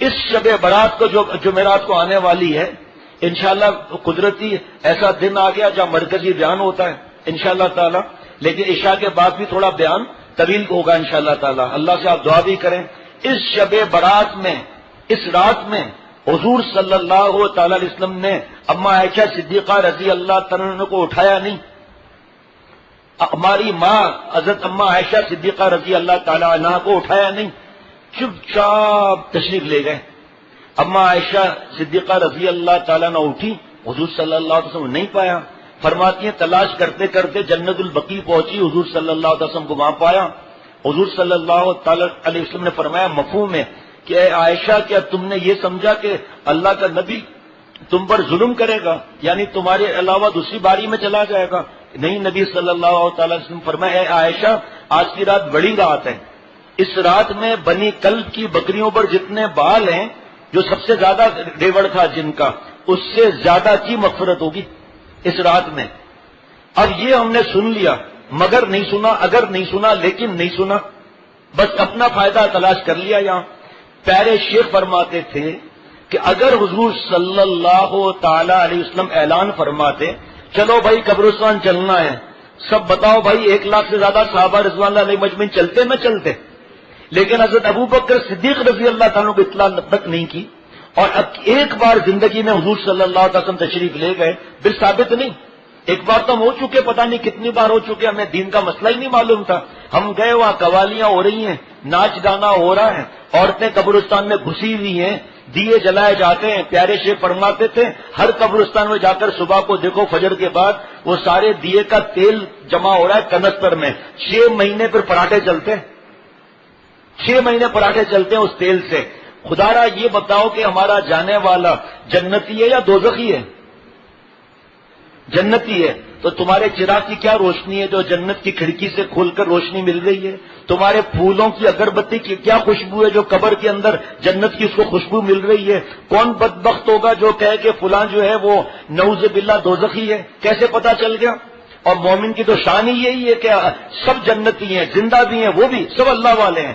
اس شب برات کو جو جمعرات کو آنے والی ہے، انشاءاللہ قدرتی ایسا دن آ گیا جہاں مرکزی بیان ہوتا ہے انشاءاللہ تعالی، لیکن عشاء کے بعد بھی تھوڑا بیان طویل ہوگا انشاءاللہ تعالی۔ اللہ سے آپ دعا بھی کریں۔ اس شب برات میں، اس رات میں حضور صلی اللہ تعالی علیہ وسلم نے اما عائشہ صدیقہ رضی اللہ تعالی عنہ کو اٹھایا نہیں، ہماری ماں حضرت اما عائشہ صدیقہ رضی اللہ تعالی عنہ کو اٹھایا نہیں، چپ چاپ تشریف لے گئے۔ اما عائشہ صدیقہ رضی اللہ تعالیٰ نہ اٹھی، حضور صلی اللہ علیہ وسلم نہیں پایا، فرماتی ہیں تلاش کرتے کرتے جنت البقیع پہنچی، حضور صلی اللہ علیہ وسلم کو وہاں پایا۔ حضور صلی اللہ تعالیٰ علیہ وسلم نے فرمایا مفہوم ہے کہ اے عائشہ کیا تم نے یہ سمجھا کہ اللہ کا نبی تم پر ظلم کرے گا، یعنی تمہارے علاوہ دوسری باری میں چلا جائے گا؟ نہیں، نبی صلی اللہ تعالیٰ علیہ وسلم فرمایا اے عائشہ آج کی رات بڑی رات ہے، اس رات میں بنی کلب کی بکریوں پر جتنے بال ہیں، جو سب سے زیادہ ریوڑ تھا جن کا، اس سے زیادہ کی مغفرت ہوگی اس رات میں۔ اب یہ ہم نے سن لیا، مگر نہیں سنا، اگر نہیں سنا لیکن نہیں سنا، بس اپنا فائدہ تلاش کر لیا۔ یہاں پیارے شیخ فرماتے تھے کہ اگر حضور صلی اللہ تعالی علیہ وسلم اعلان فرماتے چلو بھائی قبرستان چلنا ہے، سب بتاؤ بھائی 1,00,000 سے زیادہ صحابہ رضوان اللہ علیہ مجمعین چلتے نہ چلتے، لیکن حضرت ابو بکر صدیق رضی اللہ تعالیٰ کو اطلاع تک نہیں کی، اور اب ایک بار زندگی میں حضور صلی اللہ علیہ وسلم تشریف لے گئے، بالثابت نہیں، ایک بار تو ہم ہو چکے، پتہ نہیں کتنی بار ہو چکے، ہمیں دین کا مسئلہ ہی نہیں معلوم تھا، ہم گئے وہاں قوالیاں ہو رہی ہیں، ناچ گانا ہو رہا ہے، عورتیں قبرستان میں گھسی ہوئی ہیں، دیے جلائے جاتے ہیں۔ پیارے شیخ فرماتے تھے ہر قبرستان میں جا کر صبح کو دیکھو فجر کے بعد وہ سارے دیے کا تیل جمع ہو رہا ہے کنستر میں، 6 مہینے پھر پراٹھے چلتے ہیں، 6 مہینے پراٹھے چلتے ہیں اس تیل سے۔ خدا را یہ بتاؤ کہ ہمارا جانے والا جنتی ہے یا دوزخی ہے؟ جنتی ہے تو تمہارے چراغ کی کیا روشنی ہے جو جنت کی کھڑکی سے کھول کر روشنی مل رہی ہے؟ تمہارے پھولوں کی اگربتی کی کیا خوشبو ہے جو قبر کے اندر جنت کی اس کو خوشبو مل رہی ہے؟ کون بدبخت ہوگا جو کہے کہ فلاں جو ہے وہ نعوذ باللہ دوزخی ہے؟ کیسے پتا چل گیا؟ اور مومن کی تو شان ہی یہی ہے کہ سب جنتی ہیں، زندہ بھی ہیں، وہ بھی سب اللہ والے ہیں،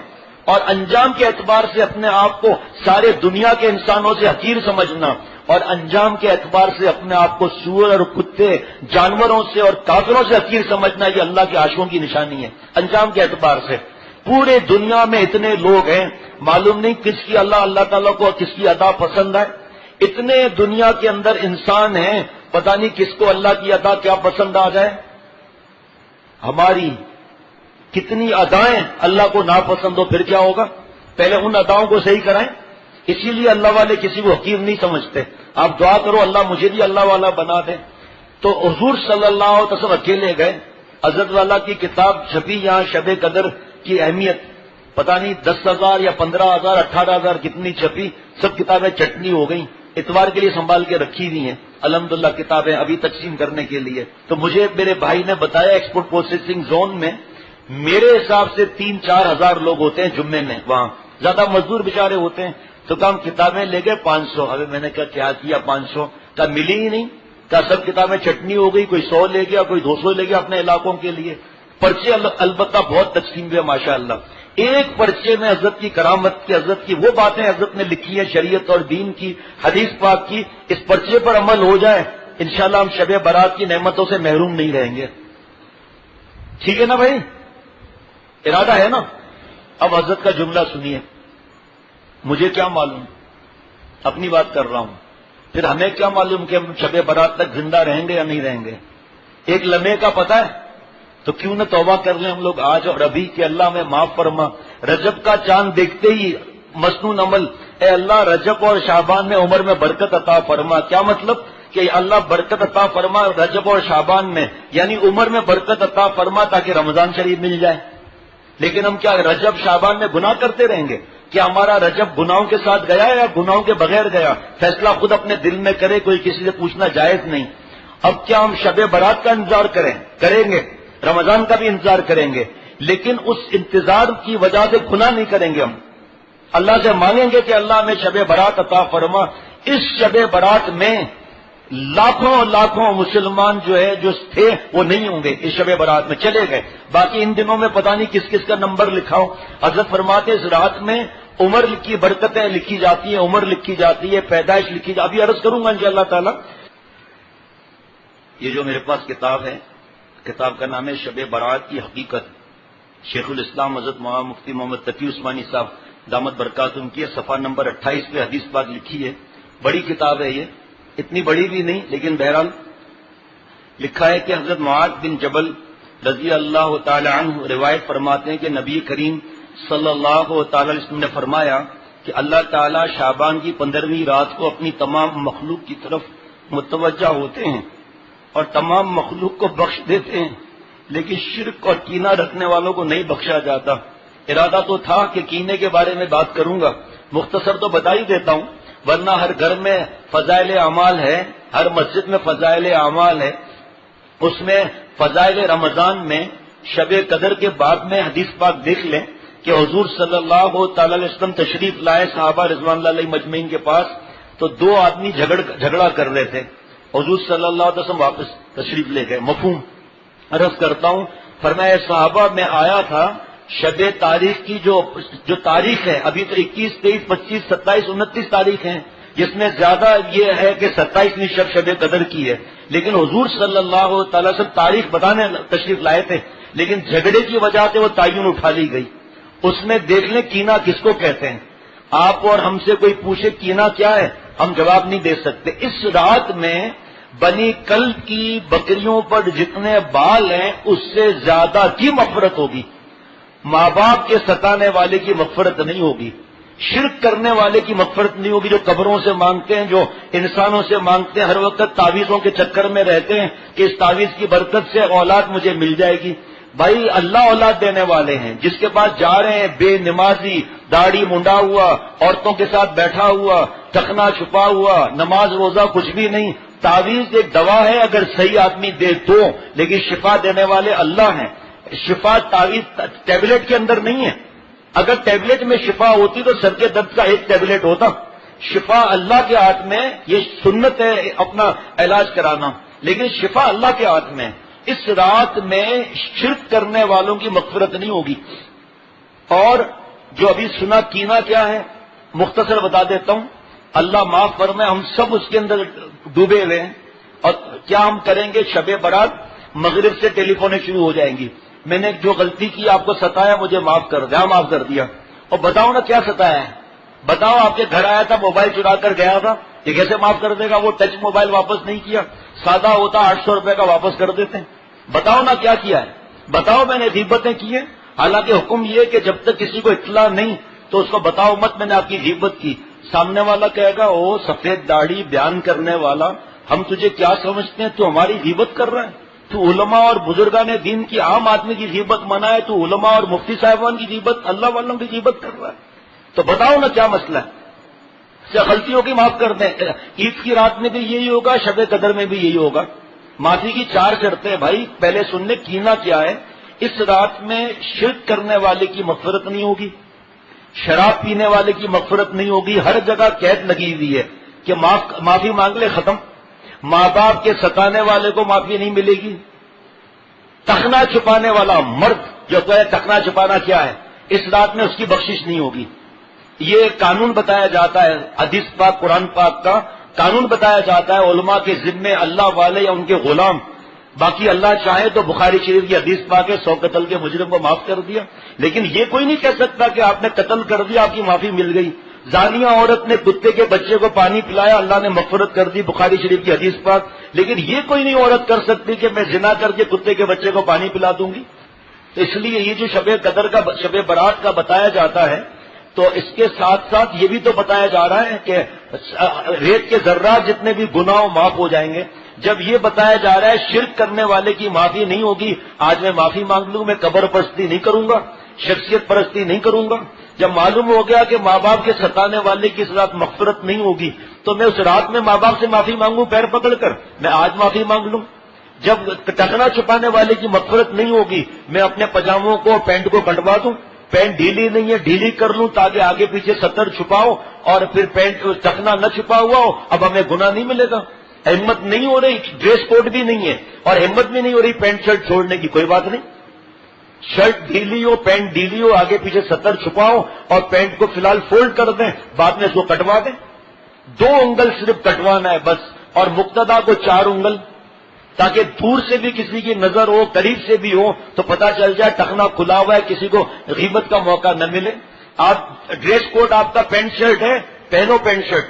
اور انجام کے اعتبار سے اپنے آپ کو سارے دنیا کے انسانوں سے حقیر سمجھنا، اور انجام کے اعتبار سے اپنے آپ کو سور اور کتے جانوروں سے اور کافروں سے حقیر سمجھنا، یہ اللہ کے عاشقوں کی نشانی ہے۔ انجام کے اعتبار سے پورے دنیا میں اتنے لوگ ہیں، معلوم نہیں کس کی اللہ تعالیٰ کو کس کی ادا پسند ہے، اتنے دنیا کے اندر انسان ہیں، پتہ نہیں کس کو اللہ کی ادا کیا پسند آ جائے۔ ہماری کتنی ادائیں اللہ کو ناپسند ہو، پھر کیا ہوگا؟ پہلے ان اداؤں کو صحیح کرائیں۔ اسی لیے اللہ والے کسی کو حقیر نہیں سمجھتے۔ آپ دعا کرو اللہ مجھے بھی اللہ والا بنا دے۔ تو حضور صلی اللہ علیہ وسلم اکیلے گئے، حضرت والا کی کتاب چھپی یہاں شب قدر کی اہمیت، پتہ نہیں 10,000 یا 15,000 18,000 کتنی چھپی، سب کتابیں چٹنی ہو گئیں، اتوار کے لیے سنبھال کے رکھی ہوئی ہیں الحمدللہ کتابیں ابھی تقسیم کرنے کے لیے۔ تو مجھے میرے بھائی نے بتایا ایکسپورٹ پروسیسنگ زون میں میرے حساب سے 3-4 ہزار لوگ ہوتے ہیں جمعے میں، وہاں زیادہ مزدور بیچارے ہوتے ہیں، تو کام کتابیں لے گئے 500۔ ابھی میں نے کہا کیا کیا 500 کا ملی ہی نہیں، کہا سب کتابیں چٹنی ہو گئی، کوئی 100 لے گیا، کوئی 200 لے گیا اپنے علاقوں کے لیے۔ پرچے البتہ بہت تقسیم ہوئے ماشاءاللہ، ایک پرچے میں حضرت کی کرامت کی، حضرت کی وہ باتیں حضرت نے لکھی ہیں شریعت اور دین کی، حدیث پاک کی، اس پرچے پر عمل ہو جائے انشاءاللہ ہم شب برات کی نعمتوں سے محروم نہیں رہیں گے۔ ٹھیک ہے نا بھائی، ارادہ ہے نا؟ اب حضرت کا جملہ سنیے، مجھے کیا معلوم، اپنی بات کر رہا ہوں، پھر ہمیں کیا معلوم کہ ہم شب برات تک زندہ رہیں گے یا نہیں رہیں گے؟ ایک لمحے کا پتہ ہے، تو کیوں نہ توبہ کر لیں ہم لوگ آج اور ابھی کہ اللہ میں معاف فرما۔ رجب کا چاند دیکھتے ہی مسنون عمل، اے اللہ رجب اور شعبان میں عمر میں برکت عطا فرما۔ کیا مطلب؟ کہ اللہ برکت عطا فرما رجب اور شعبان میں، یعنی عمر میں برکت عطا فرما تاکہ رمضان شریف مل جائے۔ لیکن ہم کیا رجب شعبان میں گناہ کرتے رہیں گے؟ کیا ہمارا رجب گناہوں کے ساتھ گیا یا گناہوں کے بغیر گیا؟ فیصلہ خود اپنے دل میں کرے، کوئی کسی سے پوچھنا جائز نہیں۔ اب کیا ہم شب برات کا انتظار کریں گے، رمضان کا بھی انتظار کریں گے، لیکن اس انتظار کی وجہ سے گناہ نہیں کریں گے۔ ہم اللہ سے مانگیں گے کہ اللہ ہمیں شب برات عطا فرما۔ اس شب برات میں لاکھوں مسلمان جو تھے وہ نہیں ہوں گے، اس شب برات میں چلے گئے، باقی ان دنوں میں پتہ نہیں کس کس کا نمبر لکھا ہو۔ حضرت فرماتے اس رات میں عمر کی برکتیں لکھی جاتی ہیں، عمر لکھی جاتی ہے، پیدائش لکھی جاتی ہے. ابھی عرض کروں گا انشاءاللہ تعالی. یہ جو میرے پاس کتاب ہے، کتاب کا نام ہے شب برات کی حقیقت. شیخ الاسلام حضرت مولانا مفتی محمد تقی عثمانی صاحب دامت برکاتہم کی صفحہ نمبر 28 پہ حدیث پاک لکھی ہے. بڑی کتاب ہے یہ، اتنی بڑی بھی نہیں، لیکن بہرحال لکھا ہے کہ حضرت معاذ بن جبل رضی اللہ تعالی عنہ روایت فرماتے ہیں کہ نبی کریم صلی اللہ تعالی علیہ وسلم نے فرمایا کہ اللہ تعالی شعبان کی 15ویں رات کو اپنی تمام مخلوق کی طرف متوجہ ہوتے ہیں اور تمام مخلوق کو بخش دیتے ہیں، لیکن شرک اور کینہ رکھنے والوں کو نہیں بخشا جاتا. ارادہ تو تھا کہ کینے کے بارے میں بات کروں گا، مختصر تو بتا ہی دیتا ہوں، ورنہ ہر گھر میں فضائل اعمال ہے، ہر مسجد میں فضائل اعمال ہے. اس میں فضائل رمضان میں شب قدر کے بعد میں حدیث پاک دیکھ لیں کہ حضور صلی اللہ تعالی علیہ وسلم تشریف لائے صحابہ رضوان اللہ علیہ مجمعین کے پاس، تو 2 آدمی جھگڑا کر رہے تھے. حضور صلی اللہ علیہ وسلم واپس تشریف لے گئے. مفہوم عرض کرتا ہوں. فرمایا صحابہ میں آیا تھا شب تاریخ کی جو تاریخ ہے، ابھی تو 21، 23، 25، 27، 29 تاریخ ہیں، جس میں زیادہ یہ ہے کہ 27ویں شب قدر کی ہے، لیکن حضور صلی اللہ تعالی وسلم تاریخ بتانے تشریف لائے تھے، لیکن جھگڑے کی وجہ سے وہ تعین اٹھا لی گئی. اس میں دیکھ لیں کینہ کس کو کہتے ہیں. آپ اور ہم سے کوئی پوچھے کینہ کیا ہے، ہم جواب نہیں دے سکتے. اس رات میں بنی کلب کی بکریوں پر جتنے بال ہیں اس سے زیادہ کی مغفرت ہوگی. ماں باپ کے ستانے والے کی مغفرت نہیں ہوگی، شرک کرنے والے کی مغفرت نہیں ہوگی، جو قبروں سے مانگتے ہیں، جو انسانوں سے مانگتے ہیں، ہر وقت تعویذوں کے چکر میں رہتے ہیں کہ اس تعویذ کی برکت سے اولاد مجھے مل جائے گی. بھائی اللہ اولاد دینے والے ہیں. جس کے پاس جا رہے ہیں بے نمازی، داڑھی منڈا ہوا، عورتوں کے ساتھ بیٹھا ہوا، ٹخنا چھپا ہوا، نماز روزہ کچھ بھی نہیں. تعویذ ایک دوا ہے اگر صحیح آدمی دے تو، لیکن شفا دینے والے اللہ ہیں. شفا تعویذ ٹیبلٹ کے اندر نہیں ہے. اگر ٹیبلٹ میں شفا ہوتی تو سر کے درد کا ایک ٹیبلٹ ہوتا. شفا اللہ کے ہاتھ میں، یہ سنت ہے اپنا علاج کرانا، لیکن شفا اللہ کے ہاتھ میں. اس رات میں شرک کرنے والوں کی مغفرت نہیں ہوگی. اور جو ابھی سنا کینہ کیا ہے مختصر بتا دیتا ہوں. اللہ معاف فرمائے، ہم سب اس کے اندر ڈوبے ہوئے ہیں. اور کیا ہم کریں گے؟ شب برات مغرب سے ٹیلی فونیں شروع ہو جائیں گی. میں نے جو غلطی کی، آپ کو ستایا، مجھے معاف کر دیا، معاف کر دیا. اور بتاؤ نا کیا ستایا ہے، بتاؤ. آپ کے گھر آیا تھا، موبائل چرا کر گیا تھا، یہ کیسے معاف کر دے گا؟ وہ ٹچ موبائل واپس نہیں کیا، سادہ ہوتا 800 روپے کا واپس کر دیتے ہیں. بتاؤ نا کیا کیا ہے، بتاؤ. میں نے غیبتیں کی ہیں، حالانکہ حکم یہ کہ جب تک کسی کو اطلاع نہیں تو اس کو بتاؤ مت میں نے آپ کی غیبت کی. سامنے والا کہے گا او سفید داڑھی بیان کرنے والا، ہم تجھے کیا سمجھتے ہیں، تو ہماری غیبت کر رہا ہے. تو علماء اور بزرگان دین کی عام آدمی کی غیبت منع ہے، تو علماء اور مفتی صاحبان کی غیبت، اللہ والوں کی غیبت کر رہا ہے. تو بتاؤ نا کیا مسئلہ ہے. غلطیوں کی معاف کر دیں. عید کی رات میں بھی یہی ہوگا، شب قدر میں بھی یہی ہوگا. معافی کی 4 شرطیں. بھائی پہلے سن لیں کینہ کیا ہے. اس رات میں شرک کرنے والے کی مغفرت نہیں ہوگی، شراب پینے والے کی مغفرت نہیں ہوگی. ہر جگہ قید لگی ہوئی ہے کہ معافی مانگ لے، ختم. ماں باپ کے ستانے والے کو معافی نہیں ملے گی. ٹخنا چھپانے والا مرد جو کہے ٹخنا چھپانا کیا ہے، اس رات میں اس کی بخشش نہیں ہوگی. یہ قانون بتایا جاتا ہے، حدیث پاک قرآن پاک کا قانون بتایا جاتا ہے. علماء کے ذمے اللہ والے یا ان کے غلام، باقی اللہ چاہے تو بخاری شریف کی حدیث پاک ہے 100 قتل کے مجرم کو معاف کر دیا. لیکن یہ کوئی نہیں کہہ سکتا کہ آپ نے قتل کر دیا آپ کی معافی مل گئی. زانیہ عورت نے کتے کے بچے کو پانی پلایا، اللہ نے مغفرت کر دی، بخاری شریف کی حدیث پاک. لیکن یہ کوئی نہیں عورت کر سکتی کہ میں زنا کر کے کتے کے بچے کو پانی پلا دوں گی. تو اس لیے یہ جو شب قدر کا، شب برات کا بتایا جاتا ہے، تو اس کے ساتھ ساتھ یہ بھی تو بتایا جا رہا ہے کہ ریت کے ذرات جتنے بھی گناہ معاف ہو جائیں گے. جب یہ بتایا جا رہا ہے شرک کرنے والے کی معافی نہیں ہوگی، آج میں معافی مانگ لوں، میں قبر پرستی نہیں کروں گا، شخصیت پرستی نہیں کروں گا. جب معلوم ہو گیا کہ ماں باپ کے ستانے والے کی اس رات مغفرت نہیں ہوگی، تو میں اس رات میں ماں باپ سے معافی مانگوں پیر پکڑ کر، میں آج معافی مانگ لوں. جب ٹکنا چھپانے والے کی مغفرت نہیں ہوگی، میں اپنے پجاموں کو، پینٹ کو کٹوا دوں، پینٹ ڈھیلی نہیں ہے ڈھیلی کر لوں تاکہ آگے پیچھے سطر چھپاؤ اور پھر پینٹ ٹکنا نہ چھپا ہوا ہو. اب ہمیں گناہ نہیں ملے گا. ہمت نہیں ہو رہی، ڈریس کوڈ بھی نہیں ہے اور ہمت بھی نہیں ہو رہی پینٹ شرٹ چھوڑنے کی، کوئی بات نہیں. شرٹ ڈھیلی ہو، پینٹ ڈھیلی ہو، آگے پیچھے سطر چھپاؤ اور پینٹ کو فی الحال فولڈ کر دیں، بعد میں اس کو کٹوا دیں. 2 انگل صرف کٹوانا ہے بس، اور مقتدا کو 4 انگل، تاکہ دور سے بھی کسی کی نظر ہو، قریب سے بھی ہو تو پتہ چل جائے ٹخنا کھلا ہوا ہے، کسی کو غیبت کا موقع نہ ملے. آپ ڈریس کوڈ آپ کا پینٹ شرٹ ہے، پہنو پینٹ شرٹ،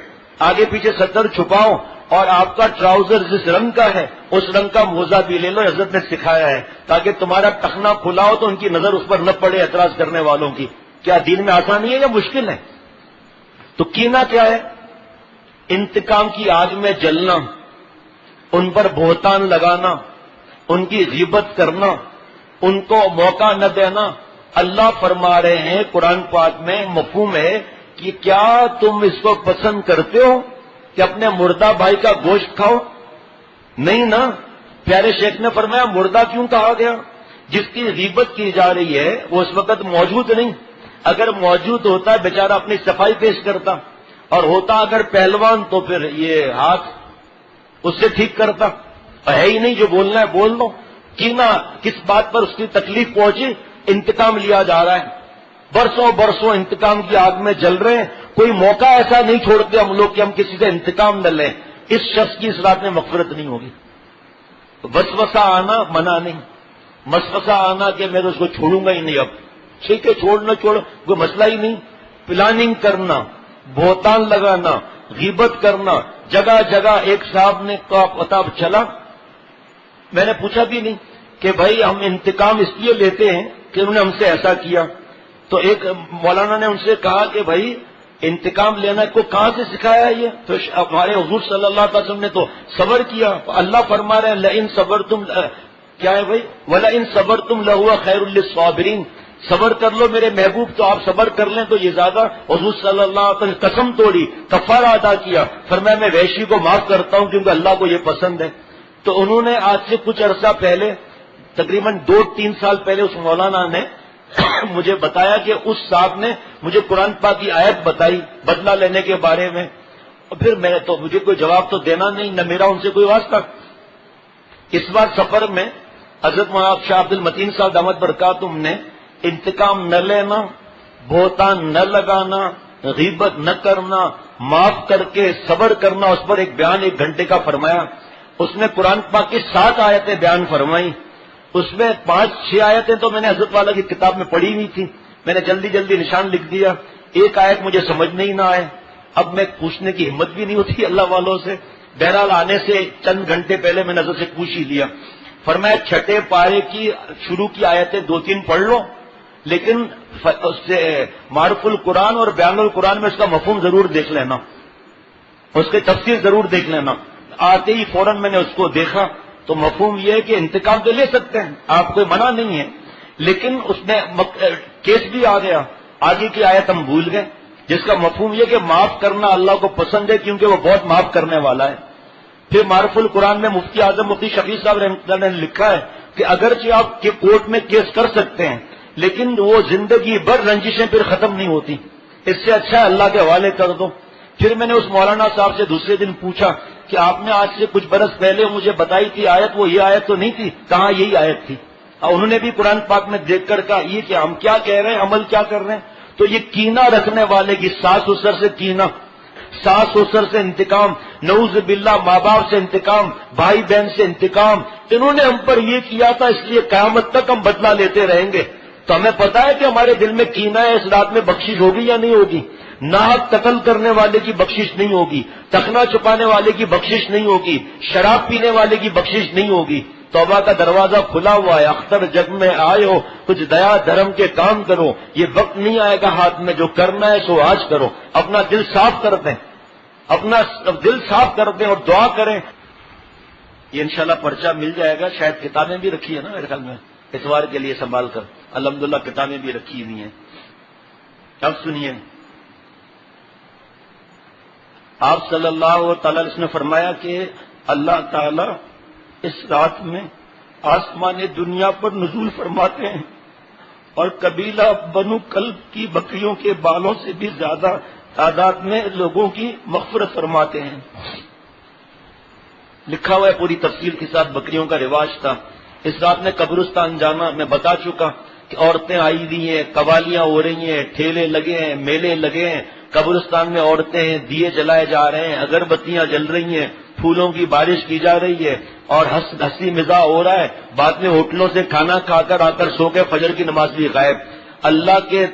آگے پیچھے سطر چھپاؤ، اور آپ کا ٹراؤزر جس رنگ کا ہے اس رنگ کا موزہ بھی لے لو، حضرت نے سکھایا ہے، تاکہ تمہارا ٹخنا کھلا ہو تو ان کی نظر اس پر نہ پڑے اعتراض کرنے والوں کی. کیا دین میں آسانی ہے یا مشکل ہے؟ تو کینہ کیا ہے؟ انتقام کی آگ میں جلنا، ان پر بہتان لگانا، ان کی غیبت کرنا، ان کو موقع نہ دینا. اللہ فرما رہے ہیں قرآن پاک میں، مفہوم ہے کہ کیا تم اس کو پسند کرتے ہو کہ اپنے مردہ بھائی کا گوشت کھاؤ؟ نہیں نا. پیارے شیخ نے فرمایا مردہ کیوں کہا گیا؟ جس کی غیبت کی جا رہی ہے وہ اس وقت موجود نہیں. اگر موجود ہوتا بیچارہ اپنی صفائی پیش کرتا، اور ہوتا اگر پہلوان تو پھر یہ ہاتھ اس سے ٹھیک کرتا. ہے ہی نہیں، جو بولنا ہے بول دو. کینہ کس بات پر اس کی تکلیف پہنچی؟ انتقام لیا جا رہا ہے. برسوں برسوں انتقام کی آگ میں جل رہے ہیں. کوئی موقع ایسا نہیں چھوڑتے ہم لوگ کہ ہم کسی سے انتقام نہ لیں. اس شخص کی اس رات میں مغفرت نہیں ہوگی. وسوسہ آنا منع نہیں، وسوسہ آنا کہ میں تو اس کو چھوڑوں گا ہی نہیں، اب ٹھیک ہے چھوڑ نہ چھوڑ کوئی مسئلہ ہی نہیں. پلاننگ کرنا، بہتان لگانا، غیبت کرنا. جگہ جگہ ایک صاحب نے کہا پتہ چلا، میں نے پوچھا بھی نہیں کہ بھائی ہم انتقام اس لیے لیتے ہیں کہ انہوں نے ہم سے ایسا کیا. تو ایک مولانا نے ان سے کہا کہ بھائی انتقام لینا کو کہاں سے سکھایا ہے یہ؟ تو ہمارے حضور صلی اللہ علیہ وسلم نے تو صبر کیا. اللہ فرما رہے ہیں لئن صبرتم، کیا ہے بھائی؟ وَلَئِن صَبَرْتُمْ لَهُوَ خَيْرٌ لِّلصَّابِرِينَ. صبر کر لو میرے محبوب تو آپ صبر کر لیں تو یہ زیادہ. حضور صلی اللہ علیہ وسلم قسم توڑی، کفارہ ادا کیا، فرمایا میں وحشی کو معاف کرتا ہوں کیونکہ اللہ کو یہ پسند ہے. تو انہوں نے آج سے کچھ عرصہ پہلے، تقریباً 2-3 سال پہلے، اس مولانا نے مجھے بتایا کہ اس صاحب نے مجھے قرآن پاک کی آیت بتائی بدلہ لینے کے بارے میں، اور پھر میں تو مجھے کوئی جواب تو دینا نہیں، نہ میرا ان سے کوئی واسطہ. اس بار سفر میں حضرت مولانا شاہ عبد المتین صاحب دامت برکاتہم نے انتقام نہ لینا، بہتان نہ لگانا، غیبت نہ کرنا، معاف کر کے صبر کرنا، اس پر ایک بیان 1 گھنٹے کا فرمایا. اس نے قرآن پاک کی 7 آیتیں بیان فرمائی. اس میں 5-6 آیتیں تو میں نے حضرت والا کی کتاب میں پڑھی ہوئی تھی، میں نے جلدی جلدی نشان لکھ دیا. ایک آیت مجھے سمجھ نہیں نہ آئے، اب میں پوچھنے کی ہمت بھی نہیں ہوتی اللہ والوں سے. بہرحال آنے سے چند گھنٹے پہلے میں نظر سے پوچھ ہی لیا. فرمایا 6 پارے کی شروع کی آیتیں 2-3 پڑھ لو، لیکن اس سے معرف القرآن اور بیان القرآن میں اس کا مفہوم ضرور دیکھ لینا، اس کی تفسیر ضرور دیکھ لینا. آتے ہی فوراً میں نے اس کو دیکھا تو مفہوم یہ ہے کہ انتقام تو لے سکتے ہیں، آپ کوئی منع نہیں ہے، لیکن اس میں کیس بھی آ گیا. آگے کی آیت ہم بھول گئے جس کا مفہوم یہ کہ معاف کرنا اللہ کو پسند ہے کیونکہ وہ بہت معاف کرنے والا ہے. پھر معرف القرآن میں مفتی اعظم مفتی شفیع صاحب رحمۃ اللہ نے لکھا ہے کہ اگرچہ آپ کے کورٹ میں کیس کر سکتے ہیں لیکن وہ زندگی بھر رنجشیں پھر ختم نہیں ہوتی، اس سے اچھا ہے اللہ کے حوالے کر دو. پھر میں نے اس مولانا صاحب سے دوسرے دن پوچھا کہ آپ نے آج سے کچھ برس پہلے مجھے بتائی تھی آیت، وہ یہ آیت تو نہیں تھی؟ کہاں یہی آیت تھی. اور انہوں نے بھی قرآن پاک میں دیکھ کر کہا یہ کہ ہم کیا کہہ رہے ہیں، عمل کیا کر رہے ہیں. تو یہ کینہ رکھنے والے کی ساس سسر سے کینہ، ساس سسر سے انتقام، نعوذ باللہ ماں باپ سے انتقام، بھائی بہن سے انتقام. انہوں نے ہم پر یہ کیا تھا اس لیے قیامت تک ہم بدلہ لیتے رہیں گے. تو ہمیں پتا ہے کہ ہمارے دل میں کینہ ہے، اس رات میں بخشش ہوگی یا نہیں ہوگی؟ ناحق قتل کرنے والے کی بخشش نہیں ہوگی، ٹخنا چھپانے والے کی بخشش نہیں ہوگی، شراب پینے والے کی بخشش نہیں ہوگی. توبہ کا دروازہ کھلا ہوا ہے، اختر جگ میں آئے ہو، کچھ دیا دھرم کے کام کرو. یہ وقت نہیں آئے گا ہاتھ میں، جو کرنا ہے سو آج کرو. اپنا دل صاف کر دیں، اپنا دل صاف کر دیں اور دعا کریں. یہ انشاءاللہ پرچہ مل جائے گا. شاید کتابیں بھی رکھی ہے نا میرے خیال میں اتوار کے لیے سنبھال کر، الحمدللہ کتابیں بھی رکھی ہوئی ہیں. اب سنیے، آپ صلی اللہ تعالی علیہ وسلم نے فرمایا کہ اللہ تعالی اس رات میں آسمان دنیا پر نزول فرماتے ہیں اور قبیلہ بنو کلب کی بکریوں کے بالوں سے بھی زیادہ تعداد میں لوگوں کی مغفرت فرماتے ہیں. لکھا ہوا ہے پوری تفصیل کے ساتھ. بکریوں کا رواج تھا. اس رات میں قبرستان جانا میں بتا چکا عورتیں آئی ہوئی ہیں، قوالیاں ہو رہی ہیں، ٹھیلے لگے ہیں، میلے لگے ہیں، قبرستان میں عورتیں ہیں، دیے جلائے جا رہے ہیں، اگربتیاں جل رہی ہیں، پھولوں کی بارش کی جا رہی ہے، اور ہنسی مزاح ہو رہا ہے، بعد میں ہوٹلوں سے کھانا کھا کر آ کر سو کے فجر کی نماز بھی غائب۔ اللہ کے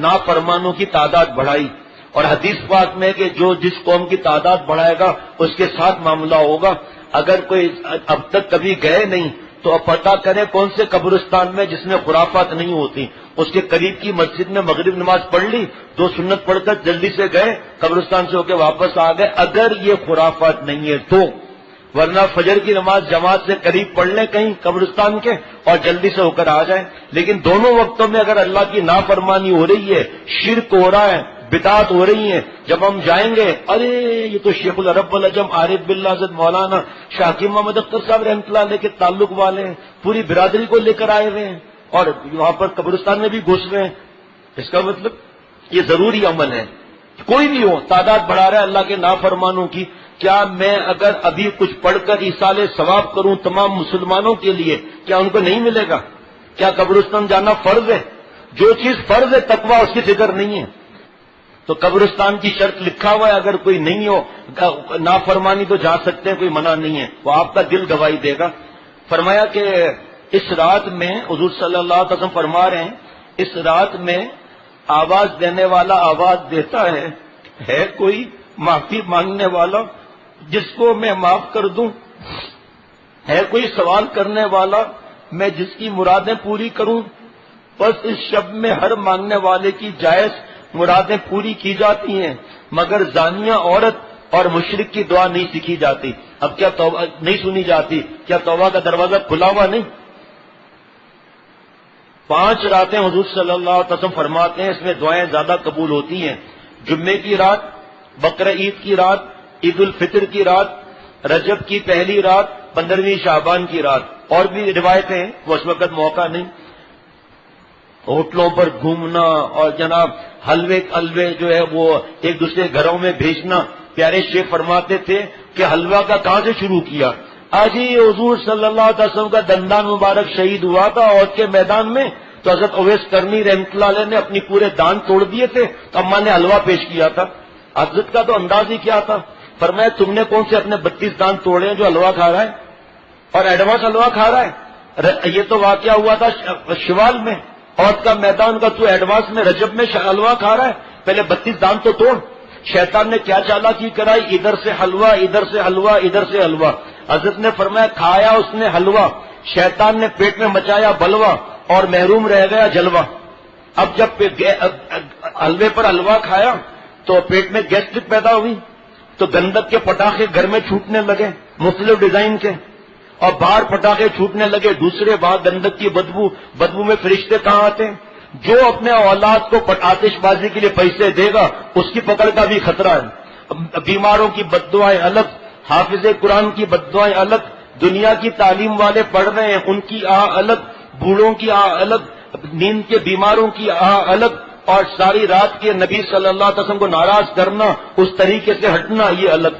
نافرمانوں کی تعداد بڑھائی، اور حدیث پاک میں کہ جو جس قوم کی تعداد بڑھائے گا اس کے ساتھ معاملہ ہوگا۔ اگر کوئی اب تک کبھی گئے نہیں تو اب پتہ کریں کون سے قبرستان میں جس میں خرافات نہیں ہوتی، اس کے قریب کی مسجد میں مغرب نماز پڑھ لی، 2 سنت پڑھ کر جلدی سے گئے، قبرستان سے ہو کے واپس آ گئے، اگر یہ خرافات نہیں ہے تو، ورنہ فجر کی نماز جماعت سے قریب پڑھ لیں کہیں قبرستان کے اور جلدی سے ہو کر آ جائیں۔ لیکن دونوں وقتوں میں اگر اللہ کی نافرمانی ہو رہی ہے، شرک ہو رہا ہے، بدعات ہو رہی ہیں، جب ہم جائیں گے ارے یہ تو شیخ العرب والعجم عارف باللہ حضرت مولانا شاہ حکیم محمد اختر صاحب رحمۃ اللہ علیہ کے تعلق والے ہیں، پوری برادری کو لے کر آئے ہوئے ہیں اور وہاں پر قبرستان میں بھی گھس رہے ہیں، اس کا مطلب یہ ضروری عمل ہے۔ کوئی بھی ہو تعداد بڑھا رہا ہے اللہ کے نافرمانوں کی، کیا میں اگر ابھی کچھ پڑھ کر ایصال ثواب کروں تمام مسلمانوں کے لیے، کیا ان کو نہیں ملے گا؟ کیا قبرستان جانا فرض ہے؟ جو چیز فرض ہے تقویٰ اس کی فکر نہیں ہے، تو قبرستان کی شرط لکھا ہوا ہے، اگر کوئی نہیں ہو نافرمانی تو جا سکتے ہیں، کوئی منع نہیں ہے، وہ آپ کا دل گواہی دے گا۔ فرمایا کہ اس رات میں حضور صلی اللہ علیہ وسلم فرما رہے ہیں، اس رات میں آواز دینے والا آواز دیتا ہے کوئی معافی مانگنے والا جس کو میں معاف کر دوں، ہے کوئی سوال کرنے والا میں جس کی مرادیں پوری کروں، بس اس شب میں ہر مانگنے والے کی جائز مرادیں پوری کی جاتی ہیں، مگر زانیہ عورت اور مشرک کی دعا نہیں سیکھی جاتی۔ اب کیا توبہ نہیں سنی جاتی؟ کیا توبہ کا دروازہ کھلا ہوا نہیں؟ 5 راتیں حضور صلی اللہ علیہ وسلم فرماتے ہیں اس میں دعائیں زیادہ قبول ہوتی ہیں، جمعے کی رات، بقرہ عید کی رات، عید الفطر کی رات، رجب کی پہلی رات، 15ویں شعبان کی رات، اور بھی روایتیں ہیں، وہ اس وقت موقع نہیں۔ ہوٹلوں پر گھومنا اور جناب حلوے جو ہے وہ ایک دوسرے گھروں میں بھیجنا، پیارے شیخ فرماتے تھے کہ حلوہ کا کہاں سے شروع کیا؟ آج ہی حضور صلی اللہ علیہ وسلم کا دندان مبارک شہید ہوا تھا عہد کے میدان میں، تو حضرت اویس کرنی رحمۃ اللہ علیہ نے اپنی پورے دان توڑ دیے تھے، تو اماں نے حلوہ پیش کیا تھا۔ حضرت کا تو انداز ہی کیا تھا، فرمایا تم نے کون سے اپنے 32 دان توڑے ہیں جو حلوہ کھا رہا ہے اور ایڈوانس حلوہ کھا رہا ہے؟ یہ تو واقعہ ہوا تھا شوال میں، عہد کا میدان کا، تو ایڈوانس میں رجب میں حلوہ کھا رہا ہے، پہلے 32 دان تو توڑ۔ شیطان نے کیا چالاکی کرائی، ادھر سے حلوہ ادھر سے حلوہ ادھر سے حلوہ۔ حضرت نے فرمایا کھایا اس نے حلوہ، شیطان نے پیٹ میں مچایا بلوہ اور محروم رہ گیا جلوہ۔ اب جب حلوے پر حلوہ کھایا تو پیٹ میں گیسٹرک پیدا ہوئی، تو گندک کے پٹاخے گھر میں چھوٹنے لگے مختلف ڈیزائن کے، اور باہر پٹاخے چھوٹنے لگے دوسرے، باہر گندک کی بدبو میں فرشتے کہاں آتے ہیں؟ جو اپنے اولاد کو آتش بازی کے لیے پیسے دے گا اس کی پکڑ کا بھی خطرہ ہے۔ بیماروں کی بددعائیں الگ، حافظ قرآن کی بددعائیں الگ، دنیا کی تعلیم والے پڑھ رہے ہیں ان کی الگ، بوڑھوں کی الگ، نیند کے بیماروں کی الگ، اور ساری رات کے نبی صلی اللہ علیہ وسلم کو ناراض کرنا، اس طریقے سے ہٹنا، یہ الگ۔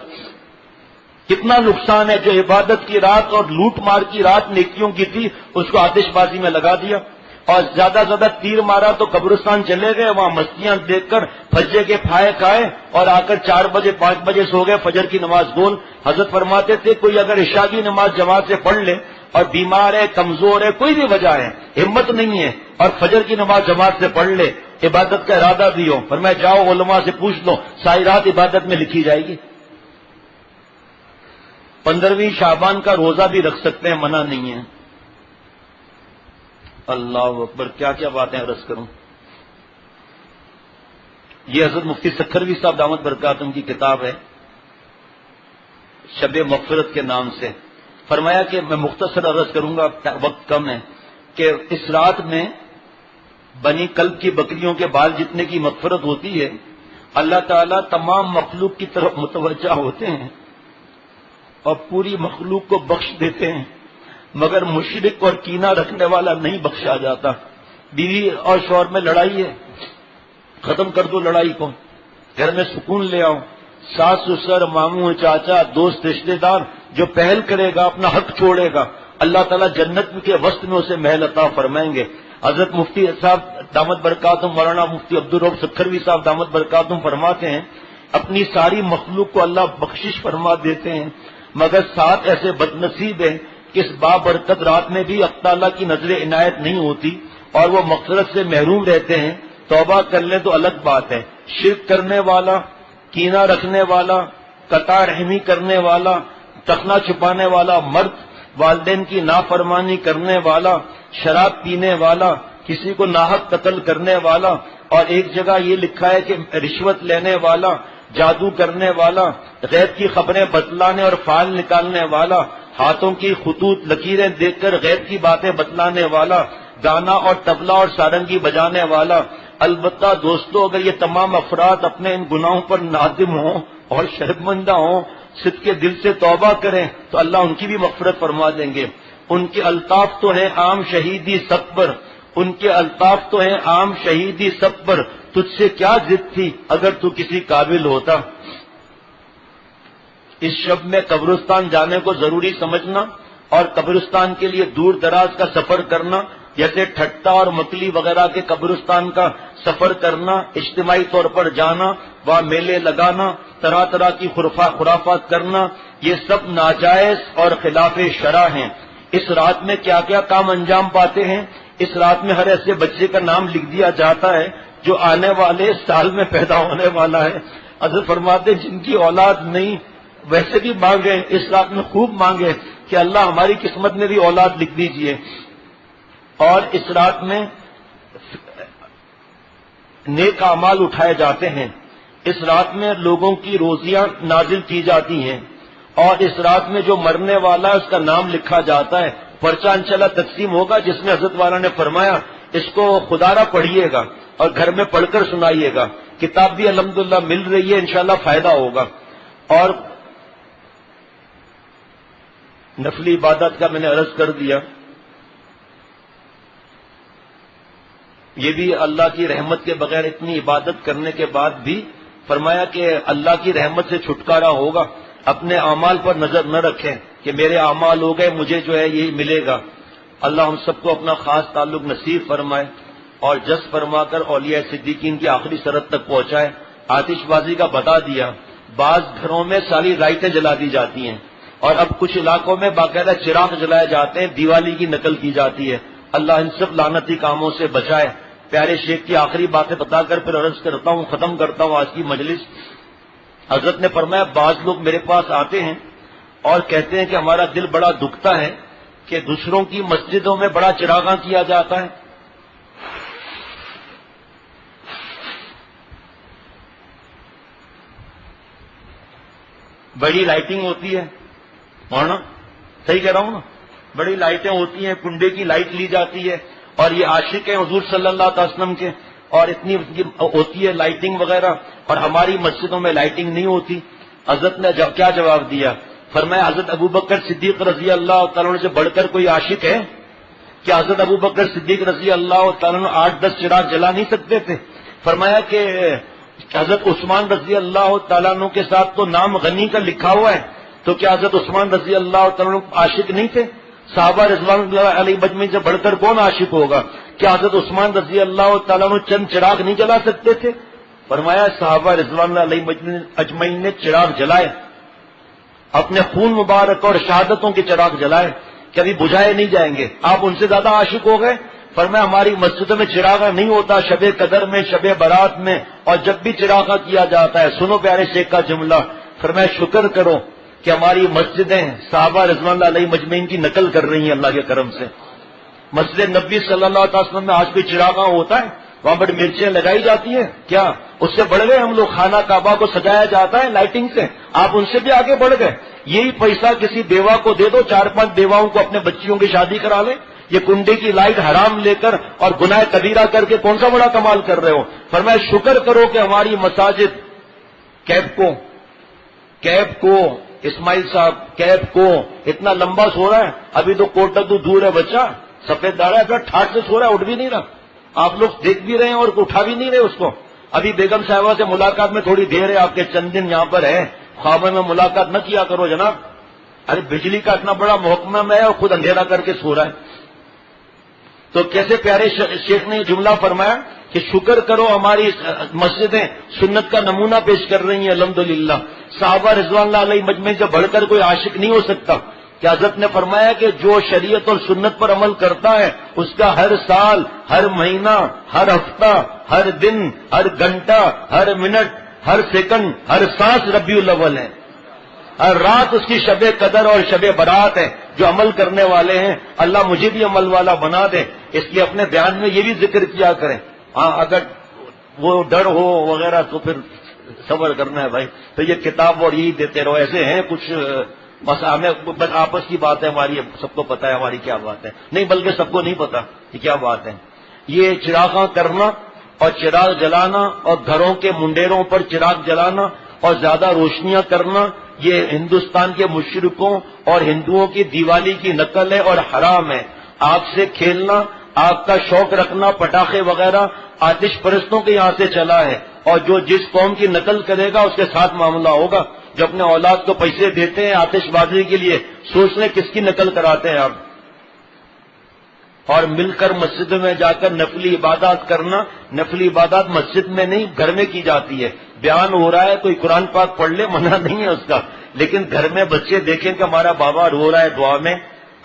کتنا نقصان ہے، جو عبادت کی رات اور لوٹ مار کی رات نیکیوں کی تھی اس کو آتش بازی میں لگا دیا، اور زیادہ زیادہ تیر مارا تو قبرستان چلے گئے، وہاں مستیاں دیکھ کر فجر کے پھائے کھائے اور آ کر 4 بجے 5 بجے سو گئے، فجر کی نماز گول۔ حضرت فرماتے تھے کوئی اگر عشاء کی نماز جماعت سے پڑھ لے اور بیمار ہے، کمزور ہے، کوئی بھی وجہ ہے، ہمت نہیں ہے، اور فجر کی نماز جماعت سے پڑھ لے، عبادت کا ارادہ بھی ہو، فرمایا جاؤ علماء سے پوچھ لو، ساری رات عبادت میں لکھی جائے گی۔ 15ویں شعبان کا روزہ بھی رکھ سکتے ہیں، منع نہیں ہے۔ اللہ اکبر، کیا کیا باتیں عرض کروں۔ یہ حضرت مفتی سکھروی صاحب دامت برکاتہم کی کتاب ہے شب مغفرت کے نام سے، فرمایا کہ میں مختصر عرض کروں گا، وقت کم ہے، کہ اس رات میں بنی کلب کی بکریوں کے بال جتنے کی مغفرت ہوتی ہے، اللہ تعالیٰ تمام مخلوق کی طرف متوجہ ہوتے ہیں اور پوری مخلوق کو بخش دیتے ہیں، مگر مشرک اور کینہ رکھنے والا نہیں بخشا جاتا۔ بیوی اور شوہر میں لڑائی ہے، ختم کر دو لڑائی کو، گھر میں سکون لے آؤ، ساس سسر ماموں چاچا دوست رشتے دار جو پہل کرے گا، اپنا حق چھوڑے گا، اللہ تعالیٰ جنت کے وسط میں اسے محل عطا فرمائیں گے۔ حضرت مفتی صاحب دامت برکاتہم مولانا مفتی عبدالرؤف سکھروی صاحب دامت برکاتہم فرماتے ہیں اپنی ساری مخلوق کو اللہ بخشش فرما دیتے ہیں، مگر 7 ایسے بد نصیب ہیں کہ اس بابرکت رات میں بھی اللہ تعالیٰ کی نظر عنایت نہیں ہوتی اور وہ مغفرت سے محروم رہتے ہیں۔ توبہ کر لیں تو الگ بات ہے، شرک کرنے والا، کینہ رکھنے والا، قطع رحمی کرنے والا، ٹخنا چھپانے والا مرد، والدین کی نافرمانی کرنے والا، شراب پینے والا، کسی کو ناحق قتل کرنے والا، اور ایک جگہ یہ لکھا ہے کہ رشوت لینے والا، جادو کرنے والا، غیب کی خبریں بتلانے اور فعال نکالنے والا، ہاتھوں کی خطوط لکیریں دیکھ کر غیب کی باتیں بتلانے والا، گانا اور طبلہ اور سارنگی بجانے والا۔ البتہ دوستو، اگر یہ تمام افراد اپنے ان گناہوں پر نادم ہوں اور شرمندہ ہوں، صدق دل سے توبہ کریں تو اللہ ان کی بھی مغفرت فرما دیں گے۔ ان کے الطاف تو ہیں عام شہیدی سب پر، ان کے الطاف تو ہیں عام شہیدی سب پر، تجھ سے کیا ضد تھی اگر تو کسی قابل ہوتا۔ اس شب میں قبرستان جانے کو ضروری سمجھنا اور قبرستان کے لیے دور دراز کا سفر کرنا، جیسے ٹھٹا اور مکلی وغیرہ کے قبرستان کا سفر کرنا، اجتماعی طور پر جانا، وہاں میلے لگانا، طرح طرح کی خرافات کرنا، یہ سب ناجائز اور خلاف شرع ہیں۔ اس رات میں کیا کیا کام انجام پاتے ہیں؟ اس رات میں ہر ایسے بچے کا نام لکھ دیا جاتا ہے جو آنے والے سال میں پیدا ہونے والا ہے۔ حضرت فرماتے ہیں جن کی اولاد نہیں ویسے بھی مانگے، اس رات میں خوب مانگے کہ اللہ ہماری قسمت میں بھی اولاد لکھ دیجئے۔ اور اس رات میں نیک اعمال اٹھائے جاتے ہیں، اس رات میں لوگوں کی روزیاں نازل کی جاتی ہیں، اور اس رات میں جو مرنے والا ہے اس کا نام لکھا جاتا ہے۔ پرچہ انشاءاللہ تقسیم ہوگا جس میں حضرت والا نے فرمایا اس کو خدارہ پڑھیے گا اور گھر میں پڑھ کر سنائیے گا۔ کتاب بھی الحمدللہ مل رہی ہے، انشاءاللہ فائدہ ہوگا۔ اور نفلی عبادت کا میں نے عرض کر دیا، یہ بھی اللہ کی رحمت کے بغیر اتنی عبادت کرنے کے بعد بھی فرمایا کہ اللہ کی رحمت سے چھٹکارا ہوگا۔ اپنے اعمال پر نظر نہ رکھیں کہ میرے اعمال ہو گئے مجھے جو ہے یہی ملے گا۔ اللہ ہم سب کو اپنا خاص تعلق نصیب فرمائے اور جس فرما کر اولیاء صدیقین کی آخری سرحد تک پہنچائے۔ آتش بازی کا بتا دیا، بعض گھروں میں ساری لائٹیں جلا دی جاتی ہیں اور اب کچھ علاقوں میں باقاعدہ چراغ جلائے جاتے ہیں، دیوالی کی نقل کی جاتی ہے۔ اللہ ان سب لعنتی کاموں سے بچائے۔ پیارے شیخ کی آخری باتیں بتا کر پھر عرض کرتا ہوں، ختم کرتا ہوں آج کی مجلس۔ حضرت نے فرمایا بعض لوگ میرے پاس آتے ہیں اور کہتے ہیں کہ ہمارا دل بڑا دکھتا ہے کہ دوسروں کی مسجدوں میں بڑا چراغاں کیا جاتا ہے، بڑی لائٹنگ ہوتی ہے، مولانا صحیح کہہ رہا ہوں نا، بڑی لائٹیں ہوتی ہیں، کنڈے کی لائٹ لی جاتی ہے، اور یہ عاشق ہیں حضور صلی اللہ علیہ وسلم کے، اور اتنی ہوتی ہے لائٹنگ وغیرہ، اور ہماری مسجدوں میں لائٹنگ نہیں ہوتی۔ حضرت نے کیا جواب دیا؟ فرمایا حضرت ابوبکر صدیق رضی اللہ تعالیٰ عنہ سے بڑھ کر کوئی عاشق ہے کیا؟ حضرت ابوبکر صدیق رضی اللہ تعالیٰ عنہ 8-10 چراغ جلا نہیں سکتے تھے؟ فرمایا کہ حضرت عثمان رضی اللہ تعالیٰ عنہ کے ساتھ تو نام غنی کا لکھا ہوا ہے، تو کیا حضرت عثمان رضی اللہ تعالیٰ عنہ عاشق نہیں تھے؟ صحابہ رضوان اللہ علیہ مجمعین سے بڑھ کر کون عاشق ہوگا؟ کیا حضرت عثمان رضی اللہ تعالیٰ عنہ چند چراغ نہیں جلا سکتے تھے؟ فرمایا صحابہ رضوان اللہ علیہ اجمعین نے چراغ جلائے، اپنے خون مبارک اور شہادتوں کے چراغ جلائے، کبھی بجھائے نہیں جائیں گے۔ آپ ان سے زیادہ عاشق ہو گئے؟ فرمایا ہماری مسجدوں میں چراغا نہیں ہوتا، شب قدر میں، شب برات میں، اور جب بھی چراغا کیا جاتا ہے۔ سنو پیارے شیخ کا جملہ، فرمایا شکر کرو کہ ہماری مسجدیں صحابہ رضوان اللہ علیہ مجمعین کی نقل کر رہی ہیں اللہ کے کرم سے۔ مسجد نبی صلی اللہ علیہ وسلم میں آج کوئی چراغاں ہوتا ہے؟ وہاں بڑی مرچیں لگائی جاتی ہیں کیا؟ اس سے بڑھ گئے ہم لوگ، خانہ کعبہ کو سجایا جاتا ہے لائٹنگ سے، آپ ان سے بھی آگے بڑھ گئے۔ یہی پیسہ کسی بیوہ کو دے دو، 4-5 بیواؤں کو اپنے بچیوں کی شادی کرا لیں۔ یہ کنڈے کی لائٹ حرام لے کر اور گناہ کبیرہ کر کے کون سا بڑا کمال کر رہے ہو؟ فرمایا شکر کرو کہ ہماری مساجد کیب کو اسماعیل صاحب کیب کو اتنا لمبا سو رہا ہے، ابھی تو کوٹا تو دور ہے بچہ، سفید داڑھا ہے، پھر ٹھاٹ سے سو رہا ہے، اٹھ بھی نہیں رہا۔ آپ لوگ دیکھ بھی رہے ہیں اور اٹھا بھی نہیں رہے اس کو۔ ابھی بیگم صاحبہ سے ملاقات میں تھوڑی دیر ہے، آپ کے چند دن یہاں پر ہے، خوابوں میں ملاقات نہ کیا کرو جناب۔ ارے بجلی کا اتنا بڑا محکمہ میں ہے اور خود اندھیرا کر کے سو رہا ہے۔ تو کیسے پیارے شیخ نے جملہ فرمایا کہ شکر کرو ہماری مسجدیں سنت کا نمونہ پیش کر رہی ہیں الحمدللہ. صحابہ رضوان اللہ علیہ مجمع سے بڑھ کر کوئی عاشق نہیں ہو سکتا. کہ حضرت نے فرمایا کہ جو شریعت اور سنت پر عمل کرتا ہے اس کا ہر سال، ہر مہینہ، ہر ہفتہ، ہر دن، ہر گھنٹہ، ہر منٹ، ہر سیکنڈ، ہر سانس ربیع الاول ہے. ہر رات اس کی شب قدر اور شب برات ہے. جو عمل کرنے والے ہیں اللہ مجھے بھی عمل والا بنا دے. اس لیے اپنے بیان میں یہ بھی ذکر کیا کریں. ہاں اگر وہ ڈر ہو وغیرہ تو پھر صبر کرنا ہے بھائی. تو یہ کتاب اور یہی دیتے رہو. ایسے ہیں کچھ بس ہمیں بس آپس کی بات ہے ہماری، سب کو پتا ہے ہماری کیا بات ہے. نہیں بلکہ سب کو نہیں پتا کہ کیا بات ہے. یہ چراغاں کرنا اور چراغ جلانا اور گھروں کے منڈیروں پر چراغ جلانا اور زیادہ روشنیاں کرنا، یہ ہندوستان کے مشرکوں اور ہندوؤں کی دیوالی کی نقل ہے اور حرام ہے. آگ سے کھیلنا، آگ کا شوق رکھنا، پٹاخے وغیرہ آتش پرستوں کے یہاں سے چلا ہے. اور جو جس قوم کی نقل کرے گا اس کے ساتھ معاملہ ہوگا. جو اپنے اولاد کو پیسے دیتے ہیں آتش بازی کے لیے، سوچ لیں کس کی نقل کراتے ہیں آپ. اور مل کر مسجد میں جا کر نفلی عبادات کرنا، نفلی عبادات مسجد میں نہیں گھر میں کی جاتی ہے. بیان ہو رہا ہے کوئی قرآن پاک پڑھ لے، منع نہیں ہے اس کا، لیکن گھر میں بچے دیکھیں کہ ہمارا بابا رو رہا ہے دعا میں،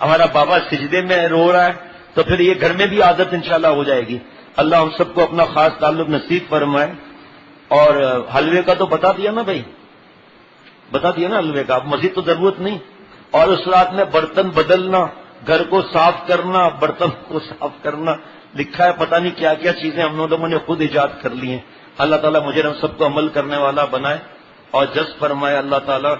ہمارا بابا سجدے میں رو رہا ہے، تو پھر یہ گھر میں بھی عادت انشاءاللہ ہو جائے گی. اللہ ہم سب کو اپنا خاص تعلق نصیب فرمائے. اور حلوے کا تو بتا دیا نا بھائی، بتا دیا نا حلوے کا، اب مزید تو ضرورت نہیں. اور اس رات میں برتن بدلنا، گھر کو صاف کرنا، برتن کو صاف کرنا، لکھا ہے پتہ نہیں کیا کیا چیزیں ہم لوگوں نے خود ایجاد کر لی ہیں. اللہ تعالیٰ مجھے ہم سب کو عمل کرنے والا بنائے اور جذب فرمائے. اللہ تعالیٰ